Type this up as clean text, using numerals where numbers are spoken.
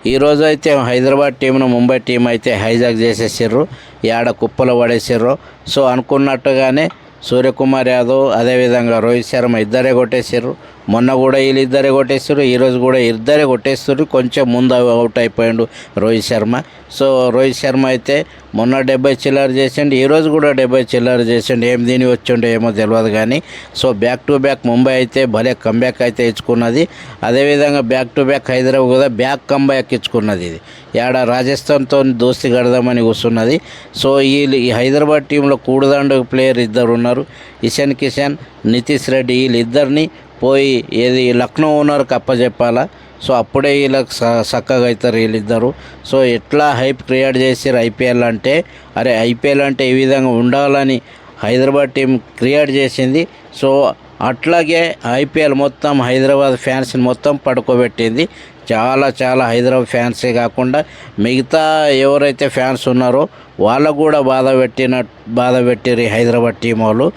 ఈరోజు అయితే హైదరాబాద్ టీంను ముంబై టీం అయితే హైజాక్ చేసేసారు, ఏడ కుప్పలు పడేసారు. సో అనుకున్నట్టుగానే సూర్యకుమార్ యాదవ్ అదేవిధంగా రోహిత్ శర్మ ఇద్దరే కొట్టేసారు. మొన్న కూడా వీళ్ళిద్దరే కొట్టేస్తారు, ఈరోజు కూడా ఇద్దరే కొట్టేస్తారు. కొంచెం ముందు అవుట్ అయిపోయాడు రోహిత్ శర్మ. సో రోహిత్ శర్మ అయితే మొన్న 70 చిల్లర చేసిండు, ఈరోజు కూడా 70 చిల్లర చేసిండు. ఏం దీని వచ్చిండో ఏమో తెలియదు కానీ so back to back Mumbai అయితే భలే కంబ్యాక్ అయితే ఇచ్చుకున్నది. అదేవిధంగా బ్యాక్ టు బ్యాక్ హైదరాబాద్ కూడా బ్యాక్ కంబ్యాక్ ఇచ్చుకున్నది. ఇది ఏడ రాజస్థాన్తో దోస్తి కడదామని కూర్చున్నది. సో ఈ హైదరాబాద్ టీంలో కూడదండు ప్లేయర్ ఇద్దరు ఉన్నారు, ఇషాన్ కిషన్, నితీష్ రెడ్డి. వీళ్ళిద్దరిని పోయి ఏది లక్నో ఓనర్కి అప్పచెప్పాలా. సో అప్పుడే వీళ్ళకి చక్కగా అవుతారు వీళ్ళిద్దరు. సో ఎట్లా హైప్ క్రియేట్ చేసారు ఐపీఎల్ అంటే, అరే ఐపీఎల్ అంటే ఈ విధంగా ఉండాలని హైదరాబాద్ టీం క్రియేట్ చేసింది. సో అట్లాగే ఐపీఎల్ మొత్తం హైదరాబాద్ ఫ్యాన్స్ని మొత్తం పడుకోబెట్టింది. చాలా హైదరాబాద్ ఫ్యాన్సే కాకుండా మిగతా ఎవరైతే ఫ్యాన్స్ ఉన్నారో వాళ్ళకు కూడా బాధ పెట్టిర్రు హైదరాబాద్ టీం వాళ్ళు.